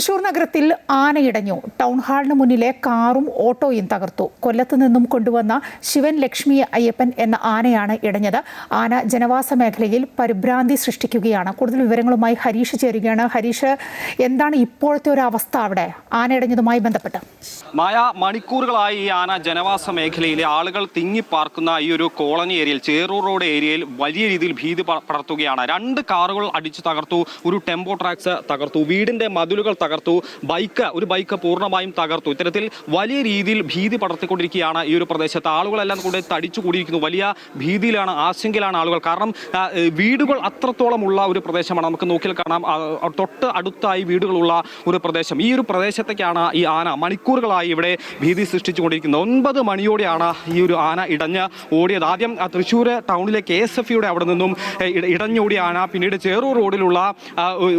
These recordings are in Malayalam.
തൃശൂർ നഗരത്തിൽ ആനയിടഞ്ഞു. ടൗൺ ഹാളിന് മുന്നിലെ കാറും ഓട്ടോയും തകർത്തു. കൊല്ലത്ത് നിന്നും കൊണ്ടുവന്ന ശിവൻ ലക്ഷ്മി അയ്യപ്പൻ എന്ന ആനയാണ് ഇടഞ്ഞത്. ആന ജനവാസ മേഖലയിൽ പരിഭ്രാന്തി സൃഷ്ടിക്കുകയാണ്. കൂടുതൽ വിവരങ്ങളുമായി ഹരീഷ് ചേരുകയാണ്. ഹരീഷ്, എന്താണ് ഇപ്പോഴത്തെ ഒരു അവസ്ഥ അവിടെ ആനയിടഞ്ഞതുമായി ബന്ധപ്പെട്ട്? മായ, മണിക്കൂറുകളായി ഈ ആന ജനവാസ മേഖലയിലെ ആളുകൾ തിങ്ങിപ്പാർക്കുന്ന ഈ ഒരു കോളനി ഏരിയയിൽ, ചേറൂർ റോഡ് ഏരിയയിൽ വലിയ രീതിയിൽ ഭീതി പടർത്തുകയാണ്. 2 കാറുകൾ അടിച്ചു തകർത്തു, ഒരു ടെമ്പോ ട്രാക്സ് തകർത്തു, വീടിന്റെ മതിലുകൾ തകർത്തു, ഒരു ബൈക്ക് പൂർണ്ണമായും തകർത്തു. ഇത്തരത്തിൽ വലിയ രീതിയിൽ ഭീതി പടർത്തിക്കൊണ്ടിരിക്കുകയാണ് ഈ ഒരു പ്രദേശത്ത്. ആളുകളെല്ലാം കൂടെ തടിച്ചു കൂടിയിരിക്കുന്നു. വലിയ ഭീതിയിലാണ്, ആശങ്കയിലാണ് ആളുകൾ. കാരണം വീടുകൾ അത്രത്തോളമുള്ള ഒരു പ്രദേശമാണ്. നമുക്ക് നോക്കിയാൽ കാണാം, തൊട്ട് അടുത്തായി വീടുകളുള്ള ഒരു പ്രദേശം. ഈ ഒരു പ്രദേശത്തേക്കാണ് ഈ ആന മണിക്കൂറുകളായി ഇവിടെ ഭീതി സൃഷ്ടിച്ചുകൊണ്ടിരിക്കുന്നത്. 9 മണിയോടെയാണ് ഈ ഒരു ആന ഇടഞ്ഞ് ഓടിയത്. ആദ്യം തൃശ്ശൂർ ടൗണിലെ KSFയുടെ അവിടെ നിന്നും ഇടഞ്ഞോടിയ ആന പിന്നീട് ചേറൂർ റോഡിലുള്ള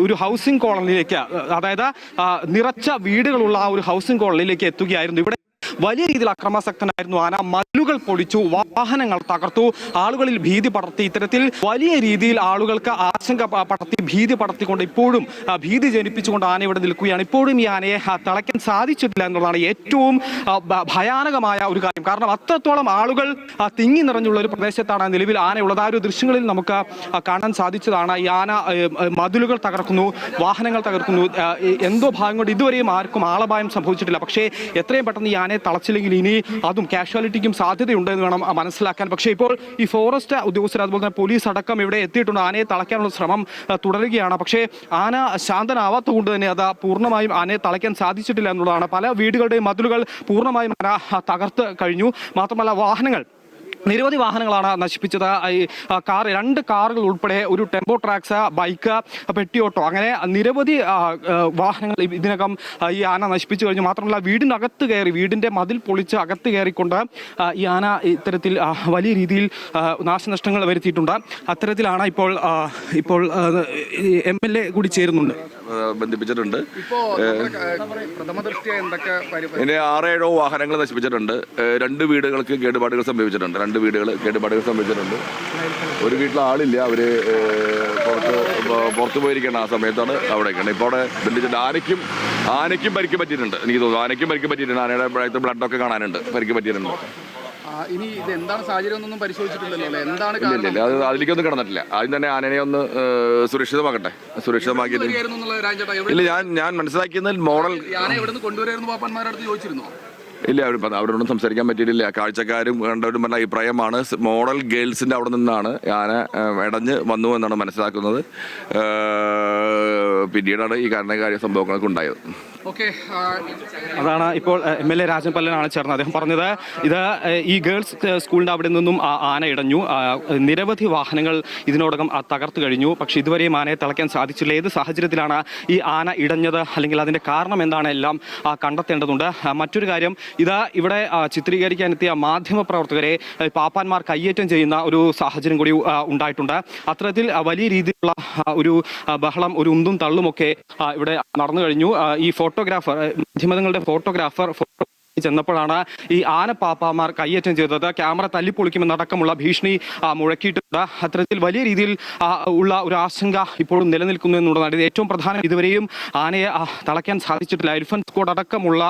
ഒരു ഹൗസിംഗ് കോളനിയിലേക്ക്, അതായത് നിറച്ച വീടുകളുള്ള ആ ഒരു ഹൗസിംഗ് കോളനിയിലേക്ക് എത്തുകയായിരുന്നു. ഇവിടെ വലിയ രീതിയിൽ അക്രമാസക്തനായിരുന്നു ആന. മതിലുകൾ പൊളിച്ചു, വാഹനങ്ങൾ തകർത്തു, ആളുകളിൽ ഭീതി പടർത്തി. ഇത്തരത്തിൽ വലിയ രീതിയിൽ ആളുകൾക്ക് ആശങ്ക പടർത്തി, ഭീതി പടർത്തിക്കൊണ്ട് ഇപ്പോഴും ഭീതി ജനിപ്പിച്ചുകൊണ്ട് ആന ഇവിടെ നിൽക്കുകയാണ്. ഇപ്പോഴും ഈ ആനയെ തളയ്ക്കാൻ സാധിച്ചിട്ടില്ല എന്നുള്ളതാണ് ഏറ്റവും ഭയാനകമായ ഒരു കാര്യം. കാരണം അത്രത്തോളം ആളുകൾ തിങ്ങി നിറഞ്ഞുള്ള ഒരു പ്രദേശത്താണ് നിലവിൽ ആനയുള്ളത്. ആ ഒരു ദൃശ്യങ്ങളിൽ നമുക്ക് കാണാൻ സാധിച്ചതാണ്. ഈ ആന മതിലുകൾ തകർക്കുന്നു, വാഹനങ്ങൾ തകർക്കുന്നു. എന്തോ ഭാഗം കൊണ്ട് ഇതുവരെയും ആർക്കും ആളപായം സംഭവിച്ചിട്ടില്ല. പക്ഷേ എത്രയും പെട്ടെന്ന് ഈ ആനയെ തളച്ചില്ലെങ്കിൽ ഇനി അതും കാഷ്വാലിറ്റിക്കും സാധ്യതയുണ്ട് എന്ന് വേണം മനസ്സിലാക്കാൻ. പക്ഷേ ഇപ്പോൾ ഈ ഫോറസ്റ്റ് ഉദ്യോഗസ്ഥർ, അതുപോലെ തന്നെ പോലീസ് അടക്കം ഇവിടെ എത്തിയിട്ടുണ്ട്. ആനയെ തളയ്ക്കാനുള്ള ശ്രമം തുടരുകയാണ്. പക്ഷേ ആന ശാന്തനാവാത്ത കൊണ്ട് തന്നെ അത് പൂർണ്ണമായും ആനയെ തളയ്ക്കാൻ സാധിച്ചിട്ടില്ല എന്നുള്ളതാണ്. പല വീടുകളുടെയും മതിലുകൾ പൂർണ്ണമായും ആന തകർത്ത് കഴിഞ്ഞു. മാത്രമല്ല നിരവധി വാഹനങ്ങളാണ് നശിപ്പിച്ചത്. 2 കാറുകൾ ഉൾപ്പെടെ ഒരു ടെമ്പോ ട്രാക്സ്, ബൈക്ക്, പെട്ടിയോട്ടോ, അങ്ങനെ നിരവധി വാഹനങ്ങൾ ഇതിനകം ഈ ആന നശിപ്പിച്ചു കഴിഞ്ഞു. മാത്രമല്ല വീടിനകത്ത് കയറി, വീടിന്റെ മതിൽ പൊളിച്ച് അകത്ത് കയറിക്കൊണ്ട് ഈ ആന ഇത്തരത്തിൽ വലിയ രീതിയിൽ നാശനഷ്ടങ്ങൾ വരുത്തിയിട്ടുണ്ട്. അത്തരത്തിലാണ് ഇപ്പോൾ MLA കൂടി ചേരുന്നുണ്ട്, ബന്ധിപ്പിച്ചിട്ടുണ്ട്. ഇതിന്റെ 6-7 വാഹനങ്ങൾ നശിപ്പിച്ചിട്ടുണ്ട്. 2 വീടുകൾക്ക് കേടുപാടുകൾ സംഭവിച്ചിട്ടുണ്ട്. 2 വീടുകൾ കേടുപാടുകൾ സംഭവിച്ചിട്ടുണ്ട്. ഒരു വീട്ടിൽ ആളില്ല, അവര് പുറത്തു പോയിരിക്കണം. ആ സമയത്താണ് അവിടേക്കാണ് ഇപ്പോൾ അവിടെ ബന്ധിച്ചിട്ട്. ആനയ്ക്കും പരിക്ക് പറ്റിയിട്ടുണ്ട്. എനിക്ക് തോന്നുന്നു ആനയ്ക്കും പരിക്ക് പറ്റിയിട്ടുണ്ട്. ആനയുടെ ബ്ലഡൊക്കെ കാണാനുണ്ട്, പരിക്ക് പറ്റിയിട്ടുണ്ട്. ഇനി ഇത് എന്താണ് സാഹചര്യം എന്നൊന്നും പരിശോധിച്ചിട്ടില്ലല്ലോ, എന്താണ്? ഇല്ല, അത് അതിലേക്കൊന്നും കിടന്നിട്ടില്ല. ആദ്യം തന്നെ ആനയെ ഒന്ന് സുരക്ഷിതമാക്കിയിട്ട്. ഇല്ല, ഞാൻ മനസ്സിലാക്കിയത് മോഡൽ ഇല്ല, അവരോടൊന്നും സംസാരിക്കാൻ പറ്റിയിട്ടില്ല. കാഴ്ചക്കാരും കണ്ടവരും പറഞ്ഞ അഭിപ്രായമാണ് മോഡൽ ഗേൾസിന്റെ അവിടെ നിന്നാണ് ആന ഇടഞ്ഞ് വന്നു എന്നാണ് മനസ്സിലാക്കുന്നത്. പിന്നീടാണ് ഈ കാരണകാര്യ സംഭവങ്ങളൊക്കെ ഉണ്ടായത്. അതാണ് ഇപ്പോൾ MLA രാജൻ പല്ലനാണ് ചേർന്നത്. അദ്ദേഹം പറഞ്ഞത് ഈ ഗേൾസ് സ്കൂളിന്റെ അവിടെ നിന്നും ആന ഇടഞ്ഞു. നിരവധി വാഹനങ്ങൾ ഇതിനോടകം തകർത്തു കഴിഞ്ഞു. പക്ഷെ ഇതുവരെയും ആനയെ തളയ്ക്കാൻ സാധിച്ചില്ല. ഏത് സാഹചര്യത്തിലാണ് ഈ ആന ഇടഞ്ഞത്, അല്ലെങ്കിൽ അതിന്റെ കാരണം എന്താണ്, എല്ലാം കണ്ടെത്തേണ്ടതുണ്ട്. മറ്റൊരു കാര്യം, ഇവിടെ ചിത്രീകരിക്കാനെത്തിയ മാധ്യമപ്രവർത്തകരെ പാപ്പാന്മാർ കയ്യേറ്റം ചെയ്യുന്ന ഒരു സാഹചര്യം കൂടി ഉണ്ടായിട്ടുണ്ട്. അത്തരത്തിൽ വലിയ രീതിയിലുള്ള ഒരു ബഹളം, ഒരു ഉന്തും തള്ളുമൊക്കെ ഇവിടെ നടന്നു കഴിഞ്ഞു. ഈ മാധ്യമങ്ങളുടെ ഫോട്ടോഗ്രാഫർ ചെന്നപ്പോഴാണ് ഈ ആനപ്പാപ്പാമാർ കയ്യേറ്റം ചെയ്തത്. ക്യാമറ തല്ലിപ്പൊളിക്കുമെന്നടക്കമുള്ള ഭീഷണി മുഴക്കിയിട്ടുണ്ട്. അത്തരത്തിൽ വലിയ രീതിയിൽ ഉള്ള ഒരു ആശങ്ക ഇപ്പോഴും നിലനിൽക്കുന്നു എന്നുള്ളതാണ്. ഇത് ഏറ്റവും പ്രധാനം. ഇതുവരെയും ആനയെ തളയ്ക്കാൻ സാധിച്ചിട്ടില്ല. എലിഫന്റ് സ്ക്വാഡ് അടക്കമുള്ള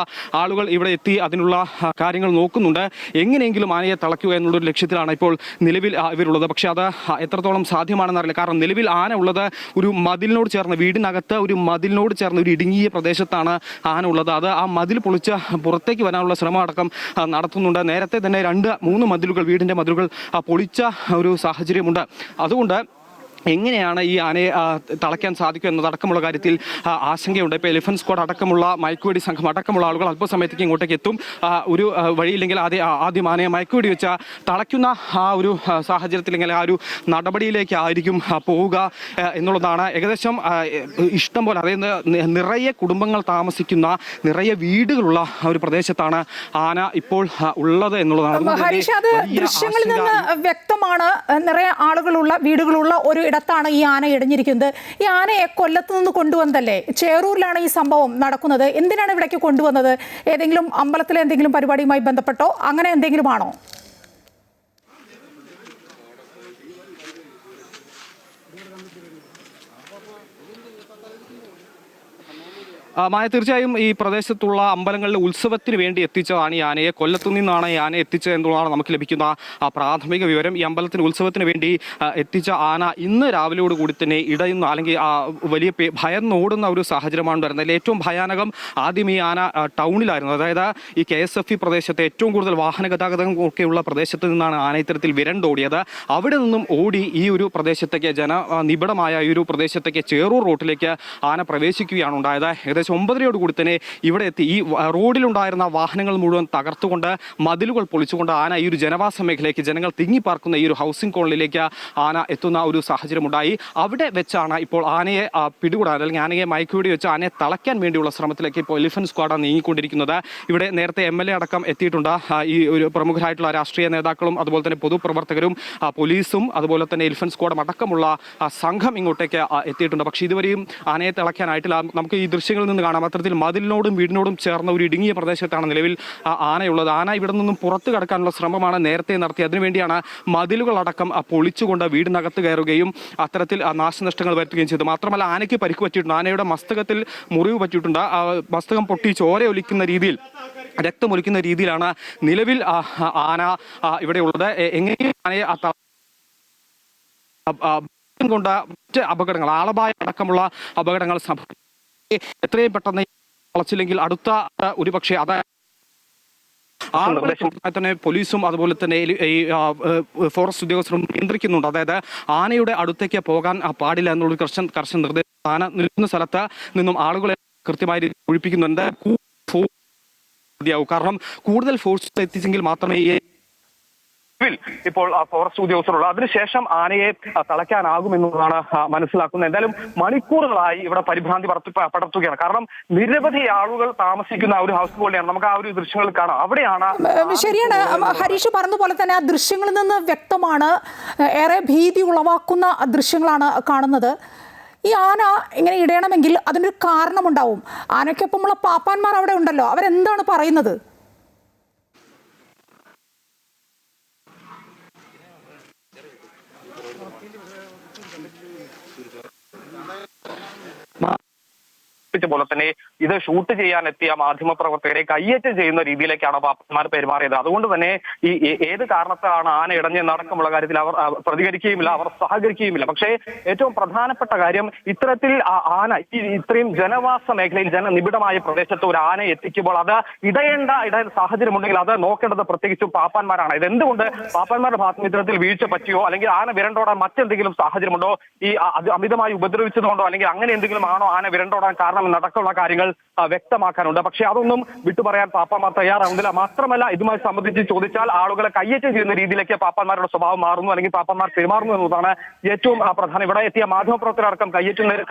ആളുകൾ ഇവിടെ എത്തി അതിനുള്ള കാര്യങ്ങൾ നോക്കുന്നുണ്ട്. എങ്ങനെയെങ്കിലും ആനയെ തളയ്ക്കുക എന്നുള്ളൊരു ലക്ഷ്യത്തിലാണ് ഇപ്പോൾ നിലവിൽ ഇവരുള്ളത്. പക്ഷെ അത് എത്രത്തോളം സാധ്യമാണെന്നറിയില്ല. കാരണം നിലവിൽ ആന ഉള്ളത് ഒരു മതിലിനോട് ചേർന്ന്, വീടിനകത്ത് ഒരു മതിലിനോട് ചേർന്ന് ഒരു ഇടുങ്ങിയ പ്രദേശത്താണ് ആന ഉള്ളത്. അത് ആ മതിൽ പൊളിച്ച് പുറത്തേക്ക് വരാനുള്ള ശ്രമം അടക്കം നടത്തുന്നുണ്ട്. നേരത്തെ തന്നെ 2-3 മതിലുകൾ, വീടിന്റെ മതിലുകൾ പൊളിച്ച ഒരു സാഹചര്യമുണ്ട്. അതുകൊണ്ട് എങ്ങനെയാണ് ഈ ആനയെ തളയ്ക്കാൻ സാധിക്കുക എന്നതടക്കമുള്ള കാര്യത്തിൽ ആശങ്കയുണ്ട്. ഇപ്പോൾ എലിഫന്റ് സ്ക്വാഡ് അടക്കമുള്ള മയക്കുവെടി സംഘം അടക്കമുള്ള ആളുകൾ അല്പസമയത്തേക്ക് ഇങ്ങോട്ടേക്ക് എത്തും. ഒരു വഴിയില്ലെങ്കിൽ ആദ്യം ആനയെ മയക്കുവെടി വെച്ച് തളയ്ക്കുന്ന ആ ഒരു സാഹചര്യത്തിൽ, അല്ലെങ്കിൽ ആ ഒരു നടപടിയിലേക്ക് ആയിരിക്കും പോവുക എന്നുള്ളതാണ്. ഏകദേശം ഇഷ്ടം പോലെ, അതായത് നിറയെ കുടുംബങ്ങൾ താമസിക്കുന്ന, നിറയെ വീടുകളുള്ള ഒരു പ്രദേശത്താണ് ആന ഇപ്പോൾ ഉള്ളത് എന്നുള്ളതാണ്. ദൃശ്യങ്ങളിൽ നിന്ന് വ്യക്തമാണ്. നിറയെ ആളുകളുള്ള, വീടുകളുള്ള ഒരു ഇടത്താണ് ഈ ആന ഇടഞ്ഞിരിക്കുന്നത്. ഈ ആനയെ കൊല്ലത്ത് നിന്ന് കൊണ്ടുവന്നതല്ലേ? ചേറൂരിലാണ് ഈ സംഭവം നടക്കുന്നത്. എന്തിനാണ് ഇവിടേക്ക് കൊണ്ടുവന്നത്? ഏതെങ്കിലും അമ്പലത്തിലെ എന്തെങ്കിലും പരിപാടിയുമായി ബന്ധപ്പെട്ടോ അങ്ങനെ എന്തെങ്കിലും ആണോ? മായ, തീർച്ചയായും ഈ പ്രദേശത്തുള്ള അമ്പലങ്ങളിലെ ഉത്സവത്തിന് വേണ്ടി എത്തിച്ചതാണ് ഈ ആനയെ. കൊല്ലത്തു നിന്നാണ് ഈ ആനയെ എത്തിച്ചത് എന്നുള്ളതാണ് നമുക്ക് ലഭിക്കുന്ന പ്രാഥമിക വിവരം. ഈ അമ്പലത്തിന് ഉത്സവത്തിന് വേണ്ടി എത്തിച്ച ആന ഇന്ന് രാവിലെയോട് കൂടി തന്നെ ഇടയുന്ന അല്ലെങ്കിൽ വലിയ ഭയന്നോടുന്ന ഒരു സാഹചര്യമാണ് വരുന്നത്. അതിൽ ഏറ്റവും ഭയാനകം ആദ്യം ഈ ആന ടൗണിലായിരുന്നു. അതായത് ഈ KSFE പ്രദേശത്തെ ഏറ്റവും കൂടുതൽ വാഹന ഗതാഗതം ഒക്കെയുള്ള പ്രദേശത്ത് നിന്നാണ് ആന ഇത്തരത്തിൽ വിരണ്ടോടിയത്. അവിടെ നിന്നും ഓടി ഈ ഒരു പ്രദേശത്തേക്ക് ജനനിബിഡമായ ഈ ഒരു പ്രദേശത്തേക്ക് ചേറൂർ റോട്ടിലേക്ക് ആന പ്രവേശിക്കുകയാണ് ഉണ്ടായത്. ഏകദേശം 9:30 കൂടി തന്നെ ഇവിടെ എത്തി. ഈ റോഡിലുണ്ടായിരുന്ന വാഹനങ്ങൾ മുഴുവൻ തകർത്തുകൊണ്ട് മതിലുകൾ പൊളിച്ചുകൊണ്ട് ആന ഈ ഒരു ജനവാസ മേഖലയ്ക്ക്, ജനങ്ങൾ തിങ്ങിപ്പാർക്കുന്ന ഈ ഒരു ഹൗസിംഗ് കോളനിയിലേക്ക് ആന എത്തുന്ന ഒരു സാഹചര്യമുണ്ടായി. അവിടെ വെച്ചാണ് ഇപ്പോൾ ആനയെ പിടികൂടാൻ അല്ലെങ്കിൽ ആനയെ മയക്കുവെടി വെച്ച് ആനയെ തളയ്ക്കാൻ വേണ്ടിയുള്ള ശ്രമത്തിലേക്ക് ഇപ്പോൾ എലിഫന്റ് സ്ക്വാഡ് നീങ്ങിക്കൊണ്ടിരിക്കുന്നത്. ഇവിടെ നേരത്തെ MLA അടക്കം എത്തിയിട്ടുണ്ട്. ഈ ഒരു പ്രമുഖരായിട്ടുള്ള രാഷ്ട്രീയ നേതാക്കളും അതുപോലെ തന്നെ പൊതുപ്രവർത്തകരും പോലീസും അതുപോലെ തന്നെ എലിഫന്റ് സ്ക്വാഡും അടക്കമുള്ള സംഘം ഇങ്ങോട്ടേക്ക് എത്തിയിട്ടുണ്ട്. പക്ഷേ ഇതുവരെയും ആനയെ തിളയ്ക്കാനായിട്ടില്ല. നമുക്ക് ഈ ദൃശ്യങ്ങളിൽ നിന്ന് കാണാം, അത്തരത്തിൽ മതിലിനോടും വീടിനോടും ചേർന്ന ഒരു ഇടുങ്ങിയ പ്രദേശത്താണ് നിലവിൽ ആനയുള്ളത്. ആന ഇവിടെ നിന്നും പുറത്തു കടക്കാനുള്ള ശ്രമമാണ് നേരത്തെ നടത്തിയത്. അതിനുവേണ്ടിയാണ് മതിലുകളടക്കം പൊളിച്ചുകൊണ്ട് വീടിനകത്ത് കയറുകയും അത്തരത്തിൽ നാശനഷ്ടങ്ങൾ വരുത്തുകയും ചെയ്തു. മാത്രമല്ല ആനയ്ക്ക് പരിക്ക് പറ്റിയിട്ടുണ്ട്. ആനയുടെ മസ്തകത്തിൽ മുറിവ് പറ്റിയിട്ടുണ്ട്. മസ്തകം പൊട്ടി ചോരയൊലിക്കുന്ന രീതിയിൽ, രക്തമൊലിക്കുന്ന രീതിയിലാണ് നിലവിൽ ആന ഇവിടെ ഉള്ളത്. എങ്ങനെയും ആനയെ കൊണ്ട് മറ്റ് അപകടങ്ങൾ, ആളപായ അടക്കമുള്ള അപകടങ്ങൾ സംഭവിക്കും. എത്രയും പെട്ടെന്ന് വളച്ചില്ലെങ്കിൽ അടുത്ത ഒരുപക്ഷെ തന്നെ പോലീസും അതുപോലെ തന്നെ ഈ ഫോറസ്റ്റ് ഉദ്യോഗസ്ഥരും നിയന്ത്രിക്കുന്നുണ്ട്. അതായത് ആനയുടെ അടുത്തേക്ക് പോകാൻ പാടില്ല എന്നുള്ള കർശന നിർദ്ദേശം. ആന നിൽക്കുന്ന സ്ഥലത്ത് നിന്നും ആളുകളെ കൃത്യമായി ഒഴിപ്പിക്കുന്നുണ്ട്. കാരണം കൂടുതൽ ഫോഴ്സ് എത്തിച്ചെങ്കിൽ മാത്രമേ ഇപ്പോൾ ഫോറസ്റ്റ് ഉദ്യോഗസ്ഥരുള്ള അതിനുശേഷം ആനയെ തളയ്ക്കാനാകുമെന്നുള്ളതാണ് മനസ്സിലാക്കുന്നത്. എന്തായാലും മണിക്കൂറുകളായി ഇവിടെ പരിഭ്രാന്തി പടർത്തുകയാണ്. കാരണം നിരവധി ആളുകൾ താമസിക്കുന്ന ഒരു ഹൗസ് പോലെയാണ്. നമുക്ക് ആ ഒരു ദൃശ്യങ്ങൾ കാണാം. അവിടെയാണ് ശരിയാണ് ഹരീഷ് പറഞ്ഞതുപോലെ തന്നെ ആ ദൃശ്യങ്ങളിൽ നിന്ന് വ്യക്തമാണ്, ഏറെ ഭീതി ഉളവാക്കുന്ന ദൃശ്യങ്ങളാണ് കാണുന്നത്. ഈ ആന ഇങ്ങനെ ഇടയണമെങ്കിൽ അതിനൊരു കാരണമുണ്ടാവും. ആനയ്ക്കൊപ്പമുള്ള പാപ്പാന്മാർ അവിടെ ഉണ്ടല്ലോ, അവരെന്താണ് പറയുന്നത്? പോലെ തന്നെ ഇത് ഷൂട്ട് ചെയ്യാൻ എത്തിയ മാധ്യമപ്രവർത്തകരെ കയ്യേറ്റം ചെയ്യുന്ന രീതിയിലേക്കാണ് പാപ്പന്മാർ പെരുമാറിയത്. അതുകൊണ്ട് തന്നെ ഈ ഏത് കാരണത്താണ് ആന ഇടഞ്ഞെന്നടക്കമുള്ള കാര്യത്തിൽ അവർ പ്രതികരിക്കുകയുമില്ല, അവർ സഹകരിക്കുകയുമില്ല. പക്ഷേ ഏറ്റവും പ്രധാനപ്പെട്ട കാര്യം, ഇത്തരത്തിൽ ആന ഇത്രയും ജനവാസ മേഖലയിൽ ജനനിബിഡമായ പ്രദേശത്ത് ഒരു ആനയെ എത്തിക്കുമ്പോൾ അത് ഇടയേണ്ട സാഹചര്യമുണ്ടെങ്കിൽ അത് നോക്കേണ്ടത് പ്രത്യേകിച്ചും പാപ്പാന്മാരാണ്. ഇതെന്തുകൊണ്ട് പാപ്പാന്മാരുടെ ഭാഗത്ത് ഇത്തരത്തിൽ വീഴ്ച പറ്റിയോ അല്ലെങ്കിൽ ആന വിരണ്ടോടാൻ മറ്റെന്തെങ്കിലും സാഹചര്യമുണ്ടോ, ഈ അമിതമായി ഉപദ്രവിച്ചതുകൊണ്ടോ അല്ലെങ്കിൽ അങ്ങനെ എന്തെങ്കിലും ആണോ ആന വിരണ്ടോടാൻ കാരണം നടക്കുന്ന കാര്യങ്ങൾ വ്യക്തമാക്കാനുണ്ട്. പക്ഷെ അതൊന്നും വിട്ടുപറയാൻ പാപ്പാന്മാർ തയ്യാറാവുന്നില്ല. മാത്രമല്ല ഇതുമായി സംബന്ധിച്ച് ചോദിച്ചാൽ ആളുകളെ കയ്യേറ്റം ചെയ്യുന്ന രീതിയിലേക്ക് പാപ്പാന്മാരുടെ സ്വഭാവം മാറുന്നു, അല്ലെങ്കിൽ പാപ്പാന്മാർ പെരുമാറുന്നു എന്നതാണ് ഏറ്റവും പ്രധാനം. ഇവിടെ എത്തിയ മാധ്യമപ്രവർത്തകരടക്കം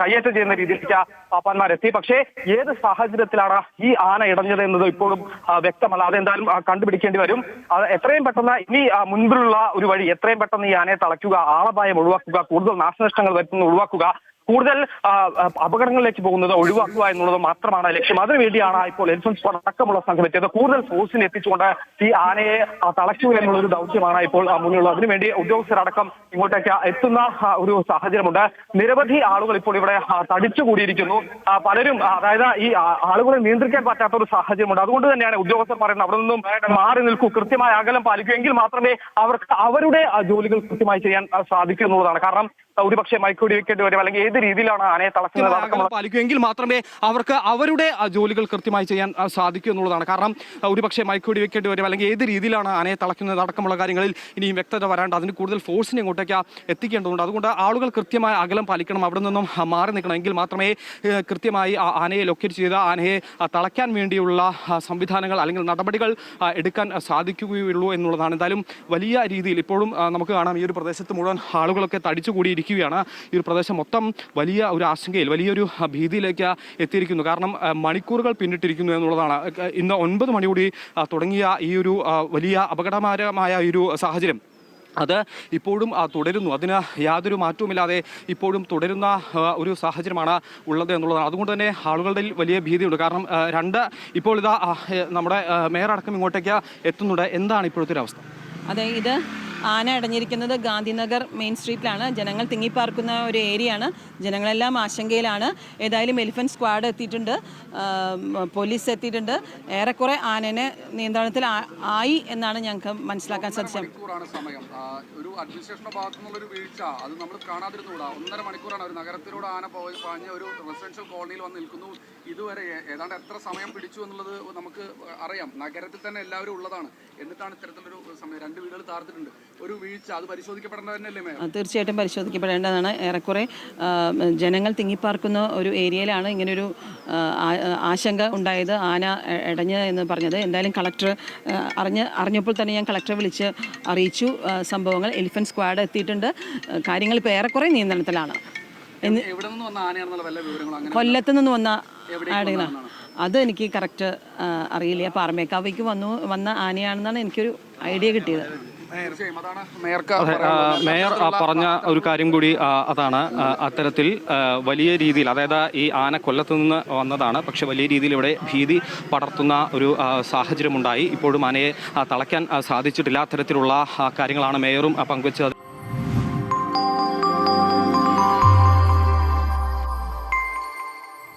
കയ്യേറ്റം ചെയ്യുന്ന രീതിയിലേക്ക് പാപ്പാന്മാരെത്തി. പക്ഷേ ഏത് സാഹചര്യത്തിലാണ് ഈ ആന ഇടഞ്ഞത് എന്നത് ഇപ്പോഴും വ്യക്തമല്ല. അതെന്തായാലും കണ്ടുപിടിക്കേണ്ടി വരും. എത്രയും പെട്ടെന്ന് ഇനി മുൻപിലുള്ള ഒരു വഴി, എത്രയും പെട്ടെന്ന് ഈ ആനയെ തളയ്ക്കുക, ആളപായം ഒഴിവാക്കുക, കൂടുതൽ നാശനഷ്ടങ്ങൾ വരുത്തുന്നത് ഒഴിവാക്കുക, കൂടുതൽ അപകടങ്ങളിലേക്ക് പോകുന്നത് ഒഴിവാക്കുക എന്നുള്ളത് മാത്രമാണ് ലക്ഷ്യം. അതിനുവേണ്ടിയാണ് ഇപ്പോൾ എലിഫന്റ് സ്ക്വാഡ് അടക്കമുള്ള സംഘം എത്തിയത്. കൂടുതൽ ഫോഴ്സിനെ എത്തിച്ചുകൊണ്ട് ഈ ആനയെ തളയ്ക്കുക എന്നുള്ളൊരു ദൗത്യമാണ് ഇപ്പോൾ മുന്നിലുള്ളത്. അതിനുവേണ്ടി ഉദ്യോഗസ്ഥരടക്കം ഇങ്ങോട്ടേക്ക് എത്തുന്ന ഒരു സാഹചര്യമുണ്ട്. നിരവധി ആളുകൾ ഇപ്പോൾ ഇവിടെ തടിച്ചുകൂടിയിരിക്കുന്നു. പലരും, അതായത് ഈ ആളുകളെ നിയന്ത്രിക്കാൻ പറ്റാത്ത ഒരു സാഹചര്യമുണ്ട്. അതുകൊണ്ട് തന്നെയാണ് ഉദ്യോഗസ്ഥർ പറയുന്നത് അവിടെ നിന്നും മാറി നിൽക്കൂ, കൃത്യമായ അകലം പാലിക്കുമെങ്കിൽ മാത്രമേ അവർക്ക് അവരുടെ ജോലികൾ കൃത്യമായി ചെയ്യാൻ സാധിക്കൂ എന്നുള്ളതാണ്. കാരണം ഒരുപക്ഷെ മയക്കുവെടി വെക്കേണ്ടി വരും, അല്ലെങ്കിൽ ഏത് രീതിയിലാണ് ആനയെ തളയ്ക്കുന്നത് പാലിക്കുമെങ്കിൽ മാത്രമേ അവർക്ക് അവരുടെ ജോലികൾ കൃത്യമായി ചെയ്യാൻ സാധിക്കൂ എന്നുള്ളതാണ്. കാരണം ഒരുപക്ഷെ മയക്കുവെടി വെക്കേണ്ടി വരും, അല്ലെങ്കിൽ ഏത് രീതിയിലാണ് ആനയെ തളയ്ക്കുന്നത് അടക്കമുള്ള കാര്യങ്ങളിൽ ഇനിയും വ്യക്തത വരാണ്ട് അതിന് കൂടുതൽ ഫോഴ്സിനെ ഇങ്ങോട്ടേക്ക് എത്തിക്കേണ്ടതുണ്ട്. അതുകൊണ്ട് ആളുകൾ കൃത്യമായ അകലം പാലിക്കണം, അവിടെ നിന്നും മാറി നിൽക്കണം. എങ്കിൽ മാത്രമേ കൃത്യമായി ആനയെ ലൊക്കേറ്റ് ചെയ്ത് ആനയെ തളയ്ക്കാൻ വേണ്ടിയുള്ള സംവിധാനങ്ങൾ അല്ലെങ്കിൽ നടപടികൾ എടുക്കാൻ സാധിക്കുകയുള്ളൂ എന്നുള്ളതാണ്. എന്തായാലും വലിയ രീതിയിൽ ഇപ്പോഴും നമുക്ക് കാണാം ഈ ഒരു പ്രദേശത്ത് മുഴുവൻ ആളുകളൊക്കെ തടിച്ചുകൂടിയിരിക്കുകയാണ്. ഈ ഒരു പ്രദേശം മൊത്തം വലിയ ഒരു ആശങ്കയിൽ, വലിയൊരു ഭീതിയിലേക്ക് എത്തിയിരിക്കുന്നു. കാരണം മണിക്കൂറുകൾ പിന്നിട്ടിരിക്കുന്നു എന്നുള്ളതാണ്. ഇന്ന് 9 മണിയോടെ തുടങ്ങിയ ഈ ഒരു വലിയ അപകടകരമായ ഒരു സാഹചര്യം അത് ഇപ്പോഴും തുടരുന്നു. അതിന് യാതൊരു മാറ്റവുമില്ലാതെ ഇപ്പോഴും തുടരുന്ന ഒരു സാഹചര്യമാണ് ഉള്ളത് എന്നുള്ളതാണ്. അതുകൊണ്ട് തന്നെ ആളുകളുടെ വലിയ ഭീതിയുണ്ട്. കാരണം ഇപ്പോൾ ഇതാ നമ്മുടെ മേയർ അടക്കം ഇങ്ങോട്ടേക്ക് എത്തുന്നുണ്ട്. എന്താണ് ഇപ്പോഴത്തെ ഒരു അവസ്ഥ? അതെ, ഇത് ആന അടഞ്ഞിരിക്കുന്നത് ഗാന്ധിനഗർ മെയിൻ സ്ട്രീറ്റിലാണ്. ജനങ്ങൾ തിങ്ങിപ്പാർക്കുന്ന ഒരു ഏരിയയാണ്. ജനങ്ങളെല്ലാം ആശങ്കയിലാണ്. ഏതായാലും എലിഫന്റ് സ്ക്വാഡ് എത്തിയിട്ടുണ്ട്, പോലീസ് എത്തിയിട്ടുണ്ട്. ഏറെക്കുറെ ആനനെ നിയന്ത്രണത്തിൽ ആയി എന്നാണ് ഞങ്ങൾക്ക് മനസ്സിലാക്കാൻ സാധിച്ചത്. മണിക്കൂറാണ് സമയം. ഒരു അഡ്മിനിസ്ട്രേഷന്റെ ഭാഗത്തു നിന്നുള്ളൊരു വീഴ്ച അത് നമ്മൾ കാണാതിരുന്നുകൂടാ. 1.5 മണിക്കൂറാണ് ഒരു നഗരത്തിലൂടെ ആന പാഞ്ഞ ഒരു റെസിഡൻഷ്യൽ കോളനിയിൽ വന്ന് നിൽക്കുന്നു. ഇതുവരെ ഏതാണ്ട് എത്ര സമയം പിടിച്ചു എന്നുള്ളത് നമുക്ക് അറിയാം. നഗരത്തിൽ തന്നെ എല്ലാവരും ഉള്ളതാണ്. എന്നിട്ടാണ് ഇത്തരത്തിലൊരു സമയം 2 വീടുകൾ താർത്തിട്ടുണ്ട്. ഒരു വീഴ്ച അത് പരിശോധിക്കപ്പെടേണ്ടത് തന്നെയല്ലേ മേയർ? തീർച്ചയായിട്ടും പരിശോധിക്കപ്പെടേണ്ടതാണ്. ഏറെക്കുറെ ജനങ്ങൾ തിങ്ങിപ്പാർക്കുന്ന ഒരു ഏരിയയിലാണ് ഇങ്ങനൊരു ആശങ്ക ഉണ്ടായത്, ആന ഇടഞ്ഞത് എന്ന് പറഞ്ഞത്. എന്തായാലും കളക്ടർ അറിഞ്ഞപ്പോൾ തന്നെ ഞാൻ കളക്ടറെ വിളിച്ച് അറിയിച്ചു സംഭവങ്ങൾ. എലിഫന്റ് സ്ക്വാഡ് എത്തിയിട്ടുണ്ട്. കാര്യങ്ങൾ ഇപ്പോൾ ഏറെക്കുറെ നിയന്ത്രണത്തിലാണ്. എവിടെ നിന്ന് വന്ന ആനയാണെന്നുള്ള വല്ല വിവരങ്ങളും അങ്ങനെ? കൊല്ലത്ത് നിന്ന് വന്ന ആടുകളാണ്. അത് എനിക്ക് കറക്റ്റ് അറിയില്ല. പാറമേക്കാവിലേക്ക് വന്ന ആനയാണെന്നാണ് എനിക്കൊരു ഐഡിയ കിട്ടിയത്. മേയർ പറഞ്ഞ ഒരു കാര്യം കൂടി അതാണ്. അത്തരത്തിൽ വലിയ രീതിയിൽ, അതായത് ഈ ആന കൊല്ലത്ത് നിന്ന് വന്നതാണ്, പക്ഷെ വലിയ രീതിയിൽ ഇവിടെ ഭീതി പടർത്തുന്ന ഒരു സാഹചര്യമുണ്ടായി. ഇപ്പോഴും ആനയെ തളയ്ക്കാൻ സാധിച്ചിട്ടില്ല. അത്തരത്തിലുള്ള കാര്യങ്ങളാണ് മേയറും പങ്കുവച്ചത്.